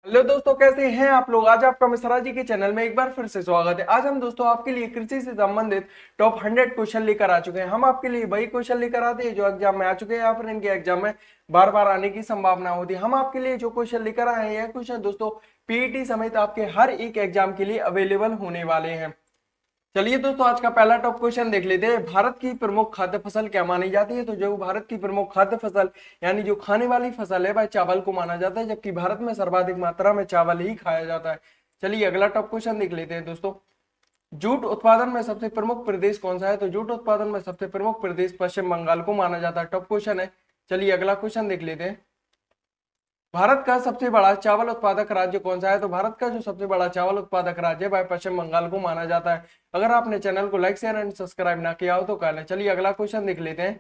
Hello दोस्तों, कैसे हैं आप लोग। आज आपका मिश्रा जी के चैनल में एक बार फिर से स्वागत है। आज हम दोस्तों आपके लिए कृषि से संबंधित टॉप 100 क्वेश्चन लेकर आ चुके हैं। हम आपके लिए वही क्वेश्चन लेकर आते हैं जो एग्जाम में आ चुके हैं या फिर इनके एग्जाम में बार बार आने की संभावना होती है। हम आपके लिए जो क्वेश्चन लेकर आए हैं यह क्वेश्चन दोस्तों पीईटी समेत आपके हर एक एग्जाम के लिए अवेलेबल होने वाले हैं। चलिए दोस्तों, आज का पहला टॉप क्वेश्चन देख लेते हैं। भारत की प्रमुख खाद्य फसल क्या मानी जाती है। तो जो भारत की प्रमुख खाद्य फसल यानी जो खाने वाली फसल है वह चावल को माना जाता है, जबकि भारत में सर्वाधिक मात्रा में चावल ही खाया जाता है। चलिए अगला टॉप क्वेश्चन देख लेते हैं दोस्तों। जूट उत्पादन में सबसे प्रमुख प्रदेश कौन सा है। तो जूट उत्पादन में सबसे प्रमुख प्रदेश पश्चिम बंगाल को माना जाता है। टॉप क्वेश्चन है। चलिए अगला क्वेश्चन देख लेते हैं। भारत का सबसे बड़ा चावल उत्पादक राज्य कौन सा है। तो भारत का जो सबसे बड़ा चावल उत्पादक राज्य है वह पश्चिम बंगाल को माना जाता है। अगर आपने चैनल को लाइक शेयर एंड सब्सक्राइब ना किया हो तो कर लें। चलिए अगला क्वेश्चन देख लेते हैं।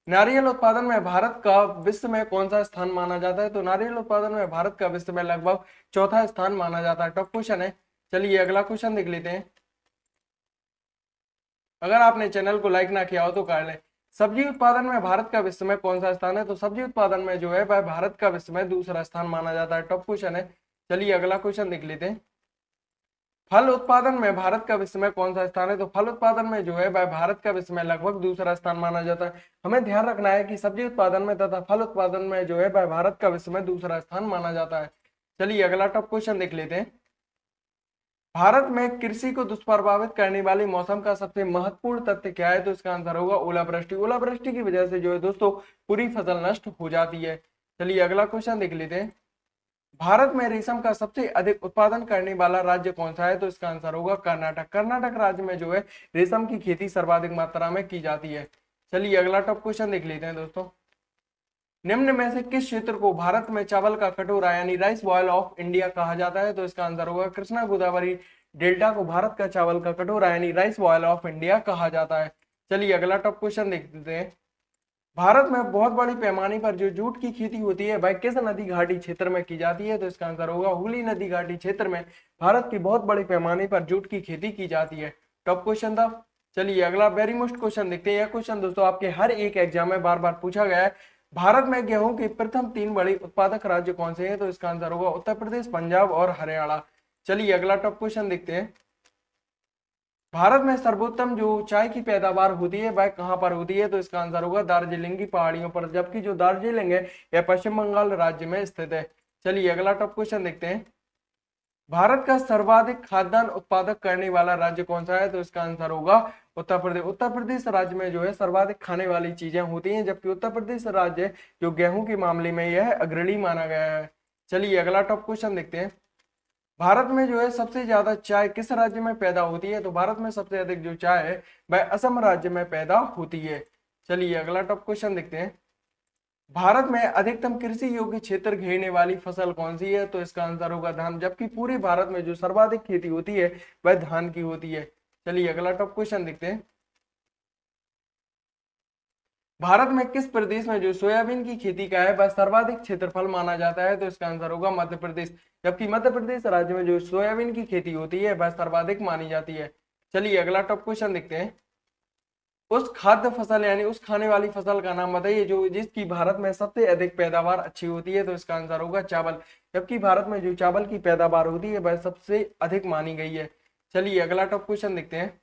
नारियल उत्पादन में भारत का विश्व में कौन सा स्थान माना जाता है। तो नारियल उत्पादन में भारत का विश्व में लगभग चौथा स्थान माना जाता है। टॉप क्वेश्चन है। चलिए अगला क्वेश्चन देख लेते हैं। अगर आपने चैनल को लाइक ना किया हो तो कर लें। सब्जी उत्पादन में भारत का विश्व में कौन सा स्थान है। तो सब्जी उत्पादन में जो है वह भारत का विश्व में दूसरा स्थान माना जाता है। टॉप क्वेश्चन है। चलिए अगला क्वेश्चन देख लेते हैं। फल उत्पादन में भारत का विश्व में कौन सा स्थान है। तो फल उत्पादन में जो है वह भारत का विश्व में लगभग दूसरा स्थान माना जाता है। हमें ध्यान रखना है कि सब्जी उत्पादन में तथा फल उत्पादन में जो है वह भारत का विश्व में दूसरा स्थान माना जाता है। चलिए अगला टॉप क्वेश्चन देख लेते हैं। भारत में कृषि को दुष्प्रभावित करने वाले मौसम का सबसे महत्वपूर्ण तथ्य क्या है। तो इसका आंसर होगा ओलावृष्टि। ओलावृष्टि की वजह से जो है दोस्तों पूरी फसल नष्ट हो जाती है। चलिए अगला क्वेश्चन देख लेते हैं। भारत में रेशम का सबसे अधिक उत्पादन करने वाला राज्य कौन सा है। तो इसका आंसर होगा कर्नाटक। कर्नाटक राज्य में जो है रेशम की खेती सर्वाधिक मात्रा में की जाती है। चलिए अगला टॉप क्वेश्चन देख लेते हैं दोस्तों। निम्न में से किस क्षेत्र को भारत में चावल का कटोरा यानी राइस बॉयल ऑफ इंडिया कहा जाता है। तो इसका आंसर होगा कृष्णा गोदावरी डेल्टा को भारत का चावल का कटोरा यानी राइस बॉयल ऑफ इंडिया कहा जाता है। चलिए अगला टॉप क्वेश्चन देखते हैं। भारत में बहुत बड़ी पैमाने पर जो जूट की खेती होती है वह किस नदी घाटी क्षेत्र में की जाती है। तो इसका आंसर होगा हुगली नदी घाटी क्षेत्र में भारत की बहुत बड़ी पैमाने पर जूट की खेती की जाती है। टॉप क्वेश्चन था। चलिए अगला वेरी मोस्ट क्वेश्चन देखते हैं। यह क्वेश्चन दोस्तों आपके हर एक एग्जाम में बार बार पूछा गया है। भारत में गेहूं के प्रथम 3 बड़े उत्पादक राज्य कौन से हैं। तो इसका आंसर होगा उत्तर प्रदेश, पंजाब और हरियाणा। चलिए अगला टॉप क्वेश्चन देखते हैं। भारत में सर्वोत्तम जो चाय की पैदावार होती है वह कहां पर होती है। तो इसका आंसर होगा दार्जिलिंग की पहाड़ियों पर, जबकि जो दार्जिलिंग है यह पश्चिम बंगाल राज्य में स्थित है। चलिए अगला टॉप क्वेश्चन देखते हैं। भारत का सर्वाधिक खाद्यान्न उत्पादक करने वाला राज्य कौन सा है। तो इसका आंसर होगा उत्तर प्रदेश। उत्तर प्रदेश राज्य में जो है सर्वाधिक खाने वाली चीजें होती हैं, जबकि उत्तर प्रदेश राज्य जो गेहूं के मामले में यह अग्रणी माना गया है। चलिए अगला टॉप क्वेश्चन देखते हैं। भारत में जो है सबसे ज्यादा चाय किस राज्य में पैदा होती है। तो भारत में सबसे अधिक जो चाय है वह असम राज्य में पैदा होती है। चलिए अगला टॉप क्वेश्चन देखते हैं। भारत में अधिकतम कृषि योग्य क्षेत्र घेरने वाली फसल कौन सी है। तो इसका आंसर होगा धान, जबकि पूरे भारत में जो सर्वाधिक खेती होती है वह धान की होती है। चलिए अगला टॉप क्वेश्चन देखते हैं। भारत में किस प्रदेश में जो सोयाबीन की खेती का है वह सर्वाधिक क्षेत्रफल माना जाता है। तो इसका आंसर होगा मध्य प्रदेश, जबकि मध्य प्रदेश राज्य में जो सोयाबीन की खेती होती है वह सर्वाधिक मानी जाती है। चलिए अगला टॉप क्वेश्चन देखते हैं। उस खाद्य फसल यानी उस खाने वाली फसल का नाम बताइए जो जिसकी भारत में सबसे अधिक पैदावार अच्छी होती है। तो इसका आंसर होगा चावल, जबकि भारत में जो चावल की पैदावार होती है वह सबसे अधिक मानी गई है। चलिए अगला टॉप क्वेश्चन देखते हैं।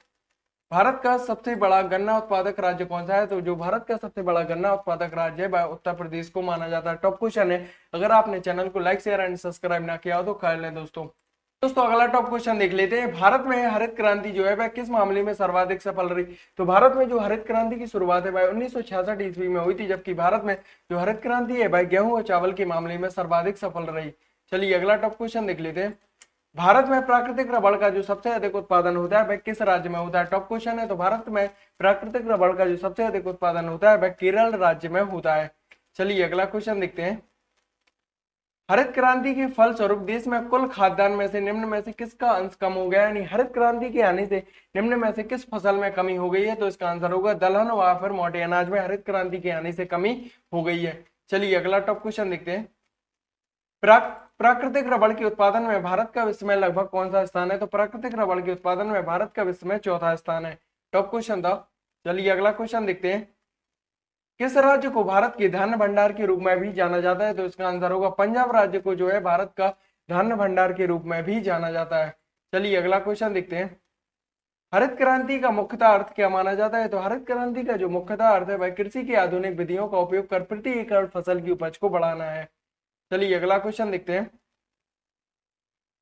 भारत का सबसे बड़ा गन्ना उत्पादक राज्य कौन सा है। तो जो भारत का सबसे बड़ा गन्ना उत्पादक राज्य है वह उत्तर प्रदेश को माना जाता है। टॉप क्वेश्चन है। अगर आपने चैनल को लाइक शेयर एंड सब्सक्राइब ना किया हो तो कर लें दोस्तों। अगला टॉप क्वेश्चन देख लेते हैं। भारत में हरित क्रांति जो है वह किस मामले में सर्वाधिक सफल रही। तो भारत में जो हरित क्रांति की शुरुआत है वह 1966 ईस्वी में हुई थी, जबकि भारत में जो हरित क्रांति है वह गेहूं और चावल के मामले में सर्वाधिक सफल रही। चलिए अगला टॉप क्वेश्चन देख लेते हैं। भारत में प्राकृतिक रबड़ का जो सबसे अधिक उत्पादन होता है वह किस राज्य में होता है। टॉप क्वेश्चन है। तो भारत में प्राकृतिक रबड़ का जो सबसे अधिक उत्पादन होता है वह केरल राज्य में होता है। चलिए अगला क्वेश्चन देखते हैं। हरित क्रांति के फलस्वरूप देश में कुल खाद्यान्न में से निम्न में से किसका अंश कम हो गया, यानी हरित क्रांति के आने से निम्न में से किस फसल में कमी हो गई है। तो इसका आंसर होगा दलहन व फिर मोटे अनाज में हरित क्रांति के आने से कमी हो गई है। चलिए अगला टॉप क्वेश्चन देखते हैं। प्राकृतिक रबड़ के उत्पादन में भारत का विश्व में लगभग कौन सा स्थान है। तो प्राकृतिक रबड़ के उत्पादन में भारत का विश्व में चौथा स्थान है। टॉप क्वेश्चन था। चलिए अगला क्वेश्चन देखते हैं। किस राज्य को भारत के धान्य भंडार के रूप में भी जाना जाता है। तो इसका आंसर होगा पंजाब राज्य को जो है भारत का धान्य भंडार के रूप में भी जाना जाता है। चलिए अगला क्वेश्चन देखते हैं। हरित क्रांति का मुख्यतः अर्थ क्या माना जाता है? तो हरित क्रांति का जो मुख्यतः अर्थ है वह कृषि की आधुनिक विधियों का उपयोग कर प्रति एकड़ फसल की उपज को बढ़ाना है। चलिए अगला क्वेश्चन देखते हैं।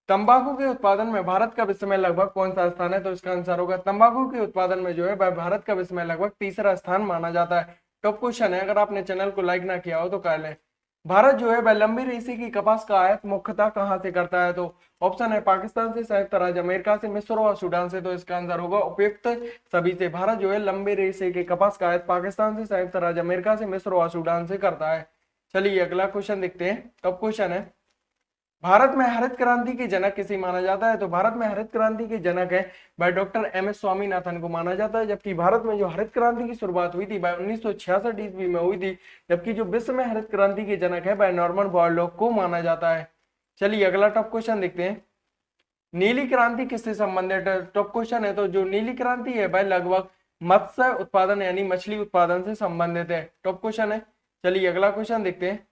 तंबाकू के उत्पादन में भारत का विश्व में लगभग कौन सा स्थान है? तो इसका आंसर होगा तंबाकू के उत्पादन में जो है वह भारत का विश्व में लगभग तीसरा स्थान माना जाता है। टॉप क्वेश्चन है, अगर आपने चैनल को लाइक ना किया हो तो कर लें। भारत जो है वह लंबी रेशे की कपास का आयात मुख्यतः कहां से करता है? तो ऑप्शन है पाकिस्तान से, संयुक्त राज्य अमेरिका से, मिस्र और सूडान से। तो इसका आंसर होगा उपयुक्त सभी से। भारत जो है लंबे रेशे के कपास का आयात पाकिस्तान से, संयुक्त राज्य अमेरिका से, मिस्र और सूडान से करता है। चलिए अगला क्वेश्चन देखते हैं। टॉप क्वेश्चन है, भारत में हरित क्रांति के जनक किसे माना जाता है? तो भारत में हरित क्रांति के जनक है भाई डॉक्टर एम.एस. स्वामीनाथन को माना जाता है। जबकि भारत में जो हरित क्रांति की शुरुआत हुई थी भाई 1966 ईस्वी में हुई थी। जबकि जो विश्व में हरित क्रांति के जनक है भाई नॉर्मन बोरलॉग को माना जाता है। चलिए अगला टॉप क्वेश्चन देखते हैं। नीली क्रांति किससे संबंधित है? टॉप क्वेश्चन है। तो जो नीली क्रांति है भाई लगभग मत्स्य उत्पादन यानी मछली उत्पादन से संबंधित है। टॉप क्वेश्चन है। चलिए अगला क्वेश्चन देखते हैं।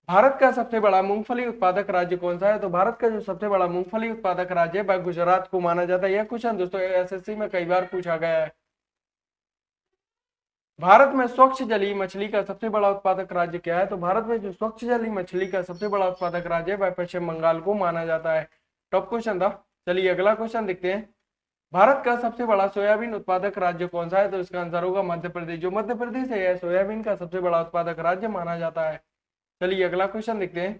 भारत का सबसे बड़ा मूंगफली उत्पादक राज्य कौन सा है? तो भारत का जो सबसे बड़ा मूंगफली उत्पादक राज्य है वह गुजरात को माना जाता है। यह क्वेश्चन दोस्तों एसएससी में कई बार पूछा गया है। भारत में स्वच्छ जलीय मछली का सबसे बड़ा उत्पादक राज्य क्या है? तो भारत में जो स्वच्छ जलीय मछली का सबसे बड़ा उत्पादक राज्य है वह पश्चिम बंगाल को माना जाता है। टॉप क्वेश्चन था। चलिए अगला क्वेश्चन देखते हैं। भारत का सबसे बड़ा सोयाबीन उत्पादक राज्य कौन सा है? तो इसका आंसर होगा मध्य प्रदेश। जो मध्य प्रदेश है यह सोयाबीन का सबसे बड़ा उत्पादक राज्य माना जाता है। चलिए अगला क्वेश्चन देखते हैं।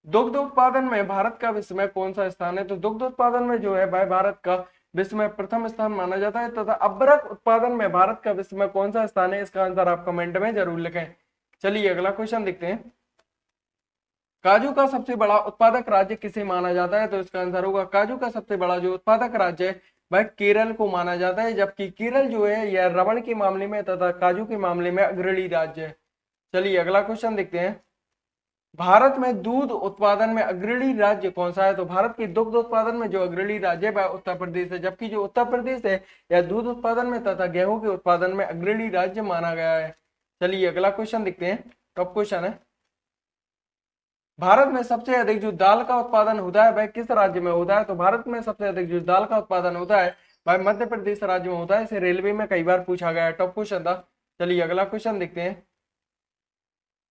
दुग्ध उत्पादन में भारत का विश्व में कौन सा स्थान है? तो दुग्ध उत्पादन में जो है भाई भारत का विश्व में प्रथम स्थान माना जाता है। तथा अबरक उत्पादन में भारत का विश्व में कौन सा स्थान है? इसका आंसर आप कमेंट में जरूर लिखें। चलिए अगला क्वेश्चन देखते हैं। काजू का सबसे बड़ा उत्पादक राज्य किसे माना जाता है? तो इसका आंसर होगा काजू का सबसे बड़ा जो उत्पादक राज्य है वह केरल को माना जाता है। जबकि केरल जो है यह रबड़ के मामले में तथा काजू के मामले में अग्रणी राज्य है। चलिए अगला क्वेश्चन देखते हैं। भारत में दूध उत्पादन में अग्रणी राज्य कौन सा है? तो भारत के दुग्ध उत्पादन में जो अग्रणी राज्य है वह उत्तर प्रदेश है। जबकि जो उत्तर प्रदेश है यह दूध उत्पादन में तथा गेहूं के उत्पादन में अग्रणी राज्य माना गया है। चलिए अगला क्वेश्चन देखते हैं। टॉप क्वेश्चन है। भारत में सबसे अधिक जो दाल का उत्पादन होता है वह किस राज्य में होता है? तो भारत में सबसे अधिक जो दाल का उत्पादन होता है वह मध्य प्रदेश राज्य में होता है। इसे रेलवे में कई बार पूछा गया है। टॉप क्वेश्चन था। चलिए अगला क्वेश्चन देखते हैं।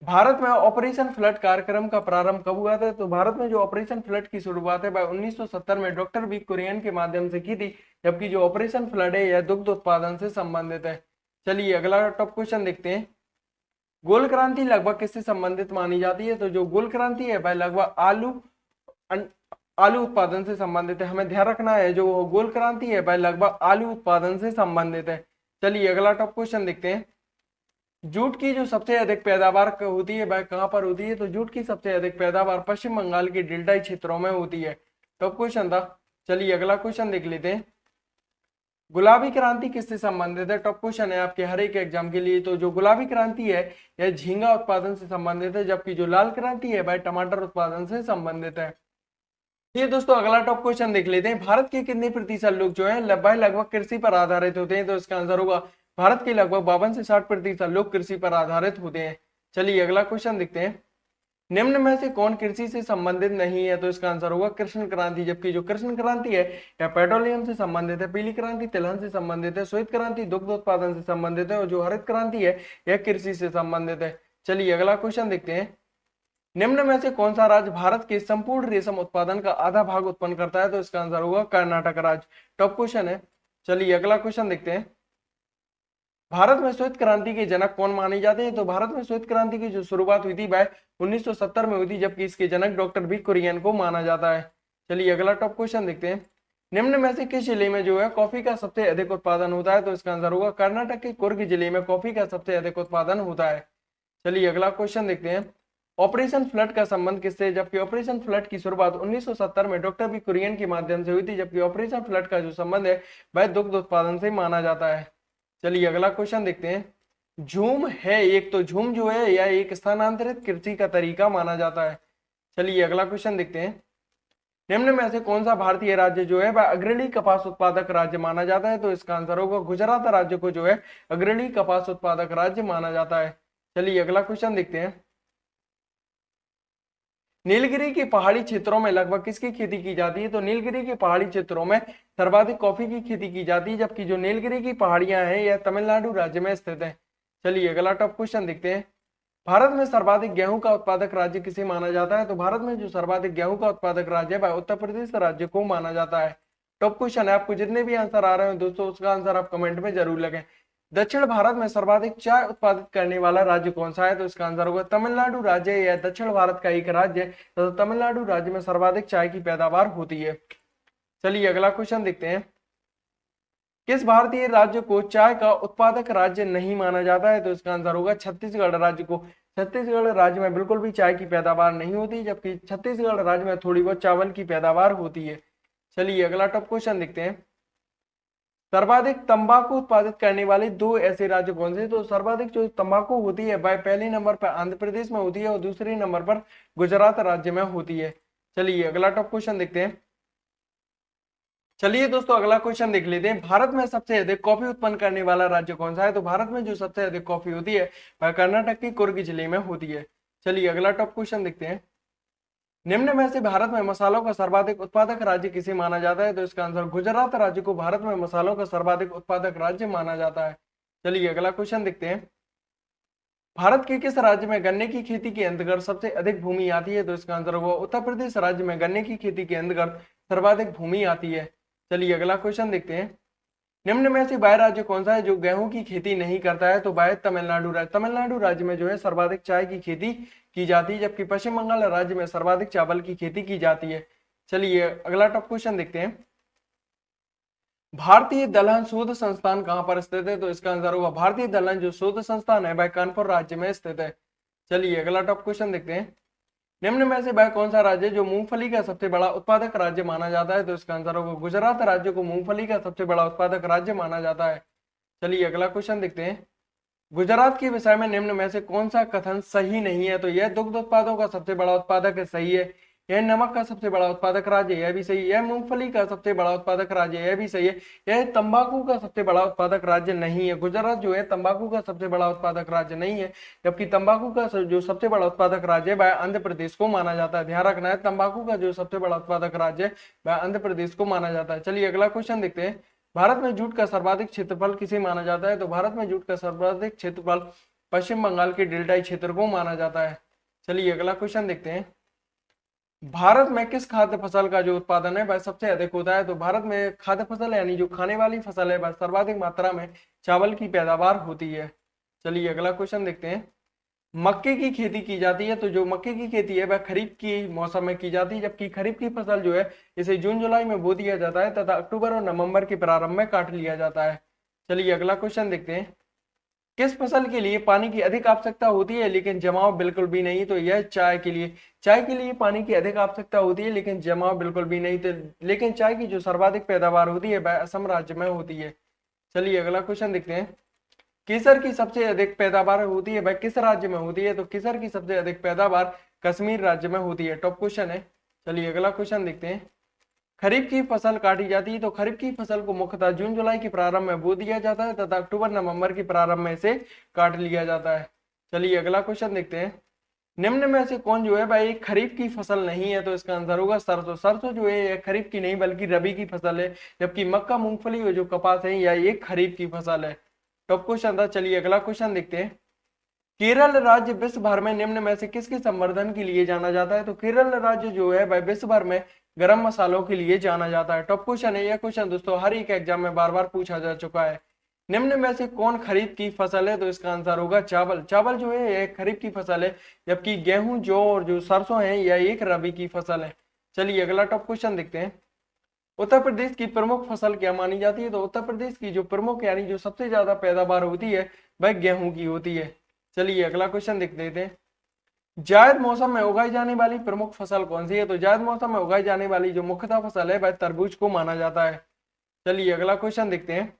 भारत में ऑपरेशन फ्लड कार्यक्रम का प्रारंभ कब हुआ था? तो भारत में जो ऑपरेशन फ्लड की शुरुआत है वह 1970 में डॉक्टर बी कुरियन के माध्यम से की थी। जबकि जो ऑपरेशन फ्लड है यह दुग्ध उत्पादन से संबंधित है। चलिए अगला टॉप क्वेश्चन देखते हैं। गोल क्रांति लगभग किससे संबंधित मानी जाती है? तो जो गोल क्रांति है वह लगभग आलू उत्पादन से संबंधित है। हमें ध्यान रखना है जो गोल क्रांति है वह लगभग आलू उत्पादन से संबंधित है। चलिए अगला टॉप क्वेश्चन देखते हैं। जूट की जो सबसे अधिक पैदावार होती है वह कहां पर होती है? तो जूट की सबसे अधिक पैदावार पश्चिम बंगाल के डेल्टाई क्षेत्रों में होती है। टॉप क्वेश्चन था। चलिए अगला क्वेश्चन देख लेते हैं। गुलाबी क्रांति किससे संबंधित है? टॉप क्वेश्चन है आपके हर एक एग्जाम के लिए। तो जो गुलाबी क्रांति है यह झींगा उत्पादन से संबंधित है। जबकि जो लाल क्रांति है वह टमाटर उत्पादन से संबंधित है। ये दोस्तों अगला टॉप क्वेश्चन देख लेते हैं। भारत के कितने प्रतिशत लोग जो है लगभग कृषि पर आधारित होते हैं? तो इसका आंसर होगा भारत के लगभग 52 से 60% लोग कृषि पर आधारित होते हैं। चलिए अगला क्वेश्चन देखते हैं। निम्न में से कौन कृषि से संबंधित नहीं है? तो इसका आंसर होगा कृष्ण क्रांति। जबकि जो कृष्ण क्रांति है यह पेट्रोलियम से संबंधित है। पीली क्रांति तिलहन से संबंधित है। श्वेत क्रांति दुग्ध उत्पादन से संबंधित है। और जो हरित क्रांति है यह कृषि से संबंधित है। चलिए अगला क्वेश्चन देखते हैं। निम्न में से कौन सा राज्य भारत के संपूर्ण रेशम उत्पादन का आधा भाग उत्पन्न करता है? तो इसका आंसर होगा कर्नाटक राज्य। टॉप क्वेश्चन है। चलिए अगला क्वेश्चन देखते हैं। भारत में श्वेत क्रांति के जनक कौन माने जाते हैं? तो भारत में श्वेत क्रांति की जो शुरुआत हुई थी वह 1970 में हुई थी। जबकि इसके जनक डॉक्टर बी कुरियन को माना जाता है। चलिए अगला टॉप क्वेश्चन देखते हैं। निम्न में से किस जिले में जो है कॉफी का सबसे अधिक उत्पादन होता है? तो इसका आंसर होगा कर्नाटक के कुर्ग जिले में कॉफी का सबसे अधिक उत्पादन होता है। चलिए अगला क्वेश्चन देखते हैं। ऑपरेशन फ्लड का संबंध किससे? जबकि ऑपरेशन फ्लड की शुरुआत 1970 में डॉक्टर बी कुरियन के माध्यम से हुई थी। जबकि ऑपरेशन फ्लड का जो संबंध है वह दुग्ध उत्पादन से माना जाता है। चलिए अगला क्वेश्चन देखते हैं। झूम है एक, तो झूम जो है यह एक स्थानांतरित कृषि का तरीका माना जाता है। चलिए अगला क्वेश्चन देखते हैं। निम्न में से कौन सा भारतीय राज्य जो है वह अग्रणी कपास उत्पादक राज्य माना जाता है? तो इसका आंसर होगा गुजरात राज्य को जो है अग्रणी कपास उत्पादक राज्य माना जाता है। चलिए अगला क्वेश्चन देखते हैं। नीलगिरी के पहाड़ी क्षेत्रों में लगभग किसकी खेती की जाती है? तो नीलगिरी के पहाड़ी क्षेत्रों में सर्वाधिक कॉफी की खेती की जाती है, जबकि जो नीलगिरी की पहाड़ियां हैं यह तमिलनाडु राज्य में स्थित है। चलिए अगला टॉप क्वेश्चन देखते हैं। भारत में सर्वाधिक गेहूं का उत्पादक राज्य किसे माना जाता है? तो भारत में जो सर्वाधिक गेहूं का उत्पादक राज्य है वह उत्तर प्रदेश राज्य को माना जाता है। टॉप क्वेश्चन है, आपको जितने भी आंसर आ रहे हैं दोस्तों उसका आंसर आप कमेंट में जरूर लगाएं। दक्षिण भारत में सर्वाधिक चाय उत्पादित करने वाला राज्य कौन सा है? तो इसका आंसर होगा तमिलनाडु राज्य। यह दक्षिण भारत का एक राज्य है, तो तमिलनाडु राज्य में सर्वाधिक चाय की पैदावार होती है। चलिए अगला क्वेश्चन देखते हैं। किस भारतीय राज्य को चाय का उत्पादक राज्य नहीं माना जाता है? तो इसका आंसर होगा छत्तीसगढ़ राज्य को। छत्तीसगढ़ राज्य में बिल्कुल भी चाय की पैदावार नहीं होती, जबकि छत्तीसगढ़ राज्य में थोड़ी बहुत चावल की पैदावार होती है। चलिए अगला टॉप क्वेश्चन देखते हैं। सर्वाधिक तंबाकू उत्पादित करने वाले दो ऐसे राज्य कौन से? तो सर्वाधिक जो तंबाकू होती है वह पहले नंबर पर आंध्र प्रदेश में होती है और दूसरे नंबर पर गुजरात राज्य में होती है। चलिए अगला टॉप क्वेश्चन देखते हैं। चलिए दोस्तों अगला क्वेश्चन देख लेते हैं। भारत में सबसे अधिक कॉफी उत्पन्न करने वाला राज्य कौन सा है? तो भारत में जो सबसे अधिक कॉफी होती है वह कर्नाटक की कुर्ग जिले में होती है। चलिए अगला टॉप क्वेश्चन देखते हैं। निम्न में से भारत में मसालों का सर्वाधिक उत्पादक राज्य किसे माना जाता है? तो इसका आंसर गुजरात राज्य को भारत में मसालों का सर्वाधिक उत्पादक राज्य माना जाता है। चलिए अगला क्वेश्चन देखते हैं। भारत के किस राज्य में गन्ने की खेती के अंतर्गत सबसे अधिक भूमि आती है? तो इसका आंसर होगा उत्तर प्रदेश राज्य में गन्ने की खेती के अंतर्गत सर्वाधिक भूमि आती है। चलिए अगला क्वेश्चन देखते हैं। निम्न में से वह राज्य कौन सा है जो गेहूं की खेती नहीं करता है? तो वह तमिलनाडु राज्य। तमिलनाडु राज्य में जो है सर्वाधिक चाय की खेती की जाती है, जबकि पश्चिम बंगाल राज्य में सर्वाधिक चावल की खेती की जाती है। चलिए अगला टॉप क्वेश्चन देखते हैं। भारतीय दलहन शोध संस्थान कहां पर स्थित है? तो इसका आंसर होगा भारतीय दलहन जो शोध संस्थान है वह कानपुर राज्य में स्थित है। चलिए अगला टॉप क्वेश्चन देखते हैं। निम्न में से वह कौन सा राज्य जो मूंगफली का सबसे बड़ा उत्पादक राज्य माना जाता है? तो इसका आंसर होगा गुजरात राज्य को मूंगफली का सबसे बड़ा उत्पादक राज्य माना जाता है। चलिए अगला क्वेश्चन देखते हैं। गुजरात के विषय में निम्न में से कौन सा कथन सही नहीं है? तो यह दुग्ध उत्पादों का सबसे बड़ा उत्पादक है, सही है। यह नमक का सबसे बड़ा उत्पादक राज्य, यह भी सही है। यह मूंगफली का सबसे बड़ा उत्पादक राज्य, यह भी सही है। यह तंबाकू का सबसे बड़ा उत्पादक राज्य नहीं है। गुजरात जो है तंबाकू का सबसे बड़ा उत्पादक राज्य नहीं है, जबकि तंबाकू का जो सबसे बड़ा उत्पादक राज्य है वह आंध्र प्रदेश को माना जाता है। ध्यान रखना है, तंबाकू का जो सबसे बड़ा उत्पादक राज्य है वह आंध्र प्रदेश को माना जाता है। चलिए अगला क्वेश्चन देखते हैं। भारत में जूट का सर्वाधिक क्षेत्रफल किसे माना जाता है? तो भारत में जूट का सर्वाधिक क्षेत्रफल पश्चिम बंगाल के डेल्टाई क्षेत्र को माना जाता है। चलिए अगला क्वेश्चन देखते हैं। भारत में किस खाद्य फसल का जो उत्पादन है वह सबसे अधिक होता है? तो भारत में खाद्य फसल यानी जो खाने वाली फसल है वह सर्वाधिक मात्रा में चावल की पैदावार होती है। चलिए अगला क्वेश्चन देखते हैं। मक्के की खेती की जाती है, तो जो मक्के की खेती है वह खरीफ की मौसम में की जाती है, जबकि खरीफ की फसल जो है इसे जून जुलाई में बो दिया जाता है तथा अक्टूबर और नवंबर के प्रारंभ में काट लिया जाता है। चलिए अगला क्वेश्चन देखते हैं। किस फसल के लिए पानी की अधिक आवश्यकता होती है लेकिन जमाव बिल्कुल भी नहीं? तो यह चाय के लिए। चाय के लिए पानी की अधिक आवश्यकता होती है लेकिन जमाव बिल्कुल भी नहीं। तो लेकिन चाय की जो सर्वाधिक पैदावार होती है वह असम राज्य में होती है। चलिए अगला क्वेश्चन देखते हैं। केसर की सबसे अधिक पैदावार होती है वह किस राज्य में होती है? तो केसर की सबसे अधिक पैदावार कश्मीर राज्य में होती है। टॉप क्वेश्चन है। चलिए अगला क्वेश्चन देखते हैं। खरीफ की फसल काटी जाती है, तो खरीफ की फसल को मुख्यतः जून जुलाई के प्रारंभ में बो दिया जाता है तथा अक्टूबर नवंबर के प्रारंभ में से काट लिया जाता है। चलिए अगला क्वेश्चन देखते हैं। निम्न में से कौन जो है वह एक खरीफ की फसल नहीं है? तो इसका आंसर होगा सरसों। सरसों जो है यह खरीफ की नहीं बल्कि रबी की फसल है, जबकि मक्का मूंगफली और जो कपास है यह एक खरीफ की फसल है। टॉप क्वेश्चन था। चलिए अगला क्वेश्चन देखते हैं। केरल राज्य विश्व भर में निम्न में से किसके संवर्धन के लिए जाना जाता है? तो केरल राज्य जो है वह विश्व भर में गरम मसालों के लिए जाना जाता है। टॉप क्वेश्चन है। यह क्वेश्चन दोस्तों हर एक एग्जाम में बार बार पूछा जा चुका है। निम्न में से कौन खरीफ की फसल है? तो इसका आंसर होगा चावल। चावल जो है यह खरीफ की फसल है, जबकि गेहूं, जौ और जो सरसों है यह एक रबी की फसल है। चलिए अगला टॉप क्वेश्चन देखते हैं। उत्तर प्रदेश की प्रमुख फसल क्या मानी जाती है? तो उत्तर प्रदेश की जो प्रमुख यानी जो सबसे ज्यादा पैदावार होती है वह गेहूं की होती है। चलिए अगला क्वेश्चन देख लेते हैं। जायद मौसम में उगाई जाने वाली प्रमुख फसल कौन सी है? तो जायद मौसम में उगाई जाने वाली जो मुख्यतः फसल है वह तरबूज को माना जाता है। चलिए अगला क्वेश्चन देखते हैं।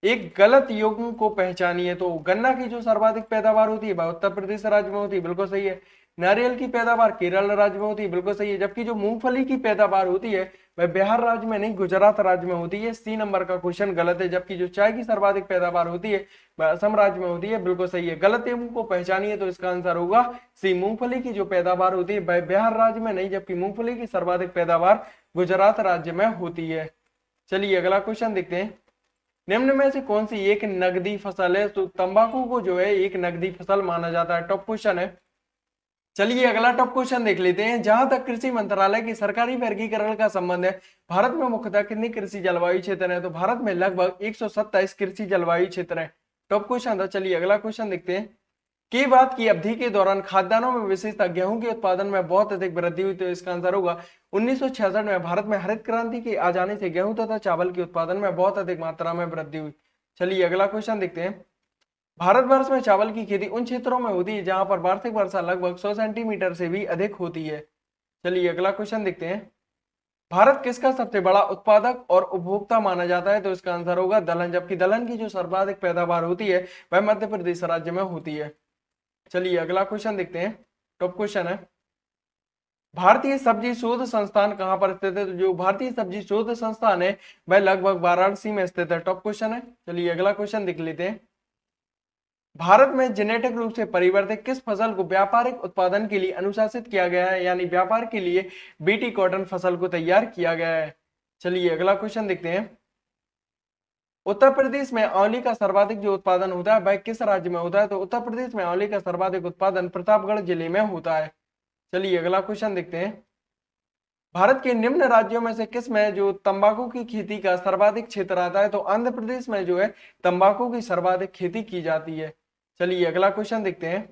एक गलत युग्म को पहचानिए। तो गन्ना की जो सर्वाधिक पैदावार होती है वह उत्तर प्रदेश राज्य में होती है, बिल्कुल सही है। नारियल की पैदावार केरल राज्य में होती है, बिल्कुल सही है। जबकि जो मूंगफली की पैदावार होती है भाई बिहार राज्य में नहीं, गुजरात राज्य में होती है। सी नंबर का क्वेश्चन गलत है। जबकि जो चाय की सर्वाधिक पैदावार होती है वह असम राज्य में होती है। बिल्कुल सही है। गलत नियम को पहचानिए, तो इसका आंसर होगा सी। मूंगफली की जो पैदावार होती है वह बिहार राज्य में नहीं, जबकि मूंगफली की सर्वाधिक पैदावार गुजरात राज्य में होती है। चलिए अगला क्वेश्चन देखते हैं। निम्न में से कौन सी एक नगदी फसल है? तो तंबाकू को जो है एक नगदी फसल माना जाता है। टॉप क्वेश्चन है। चलिए अगला टॉप क्वेश्चन देख लेते हैं। जहां तक कृषि मंत्रालय की सरकारी वर्गीकरण का संबंध है, भारत में मुख्यतः कितने कृषि जलवायु क्षेत्र है? तो भारत में लगभग 127 कृषि जलवायु क्षेत्र है। टॉप क्वेश्चन था। चलिए अगला क्वेश्चन देखते हैं। की बात की अवधि के दौरान खाद्यान्नों में विशेषतः गेहूं के उत्पादन में बहुत अधिक वृद्धि हुई? तो इसका आंसर होगा 1966 में भारत में हरित क्रांति के आ जाने से गेहूं तथा चावल के उत्पादन में बहुत अधिक मात्रा में वृद्धि हुई। चलिए अगला क्वेश्चन देखते हैं। भारतवर्ष में चावल की खेती उन क्षेत्रों में होती है जहां पर वार्षिक वर्षा लगभग 100 सेंटीमीटर से भी अधिक होती है। चलिए अगला क्वेश्चन देखते हैं। भारत किसका सबसे बड़ा उत्पादक और उपभोक्ता माना जाता है? तो इसका आंसर होगा दलहन। जबकि दलहन की जो सर्वाधिक पैदावार होती है वह मध्य प्रदेश राज्य में होती है। चलिए अगला क्वेश्चन देखते हैं। टॉप क्वेश्चन है। भारतीय सब्जी शोध संस्थान कहां पर स्थित है? तो जो भारतीय सब्जी शोध संस्थान है वह लगभग वाराणसी में स्थित है। टॉप क्वेश्चन है। चलिए अगला क्वेश्चन देख लेते हैं। भारत में जेनेटिक रूप से परिवर्तित किस फसल को व्यापारिक उत्पादन के लिए अनुशासित किया गया है, यानी व्यापार के लिए बीटी कॉटन फसल को तैयार किया गया है? चलिए अगला क्वेश्चन देखते हैं। उत्तर प्रदेश में आंवले का सर्वाधिक जो उत्पादन होता है वह किस राज्य में होता है? तो उत्तर प्रदेश में आंवले का सर्वाधिक उत्पादन प्रतापगढ़ जिले में होता है। चलिए अगला क्वेश्चन देखते हैं। भारत के निम्न राज्यों में से किस में जो तंबाकू की खेती का सर्वाधिक क्षेत्र आता है? तो आंध्र प्रदेश में जो है तंबाकू की सर्वाधिक खेती की जाती है। चलिए अगला क्वेश्चन देखते हैं।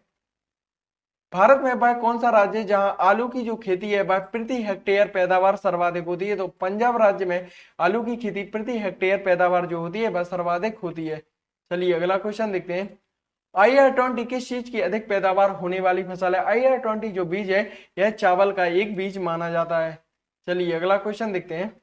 भारत में वह कौन सा राज्य है जहां आलू की जो खेती है वह प्रति हेक्टेयर पैदावार सर्वाधिक होती है? तो पंजाब राज्य में आलू की खेती प्रति हेक्टेयर पैदावार जो होती है वह सर्वाधिक होती है। चलिए अगला क्वेश्चन देखते हैं। IR20 किस चीज की अधिक पैदावार होने वाली फसल है? IR20 जो बीज है यह चावल का एक बीज माना जाता है। चलिए अगला क्वेश्चन देखते हैं।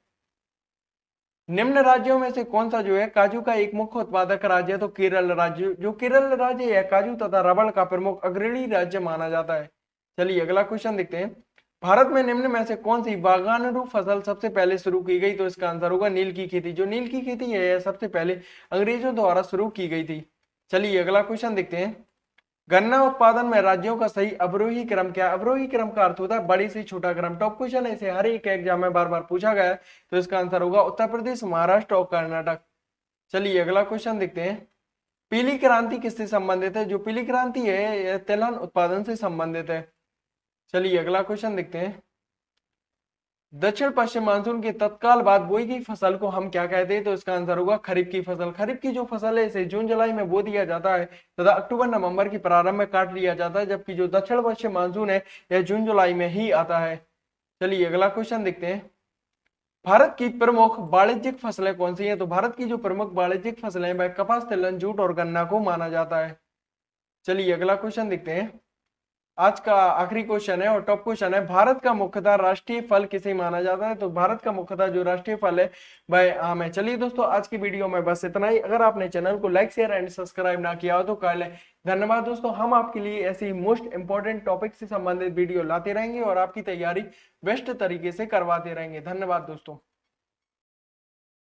निम्न राज्यों में से कौन सा जो है काजू का एक मुख्य उत्पादक राज्य है? तो केरल राज्य। जो केरल राज्य है काजू तथा रबड़ का प्रमुख अग्रणी राज्य माना जाता है। चलिए अगला क्वेश्चन देखते हैं। भारत में निम्न में से कौन सी बागानरूप फसल सबसे पहले शुरू की गई? तो इसका आंसर होगा नील की खेती। जो नील की खेती है यह सबसे पहले अंग्रेजों द्वारा शुरू की गई थी। चलिए अगला क्वेश्चन देखते हैं। गन्ना उत्पादन में राज्यों का सही अवरोही क्रम क्या है? अवरोही क्रम का अर्थ होता है बड़ी से छोटा क्रम। टॉप क्वेश्चन है, इसे हर एक एग्जाम में बार बार पूछा गया है। तो इसका आंसर होगा उत्तर प्रदेश, महाराष्ट्र और कर्नाटक। चलिए अगला क्वेश्चन देखते हैं। पीली क्रांति किससे संबंधित है? जो पीली क्रांति है यह तिलहन उत्पादन से संबंधित है। चलिए अगला क्वेश्चन देखते हैं। दक्षिण पश्चिम मानसून के तत्काल बाद बोई गई फसल को हम क्या कहते हैं? तो इसका आंसर होगा खरीफ की फसल। खरीफ की जो फसल है इसे जून जुलाई में बो दिया जाता है तथा अक्टूबर नवंबर की प्रारंभ में काट लिया जाता है। जबकि जो दक्षिण पश्चिम मानसून है यह जून जुलाई में ही आता है। चलिए अगला क्वेश्चन देखते हैं। भारत की प्रमुख वाणिज्यिक फसलें कौन सी हैं? तो भारत की जो प्रमुख वाणिज्यिक फसलें वह कपास, तिलहन, जूट और गन्ना को माना जाता है। चलिए अगला क्वेश्चन देखते हैं। आज का आखिरी क्वेश्चन है और टॉप क्वेश्चन है। भारत का मुख्यतः राष्ट्रीय फल किसे माना जाता है? तो भारत का मुख्यतः जो राष्ट्रीय फल है वह आम है। चलिए दोस्तों, आज की वीडियो में बस इतना ही। अगर आपने चैनल को लाइक, शेयर एंड सब्सक्राइब ना किया हो तो कर लें। धन्यवाद दोस्तों। हम आपके लिए ऐसी मोस्ट इंपॉर्टेंट टॉपिक से संबंधित वीडियो लाते रहेंगे और आपकी तैयारी बेस्ट तरीके से करवाते रहेंगे। धन्यवाद दोस्तों।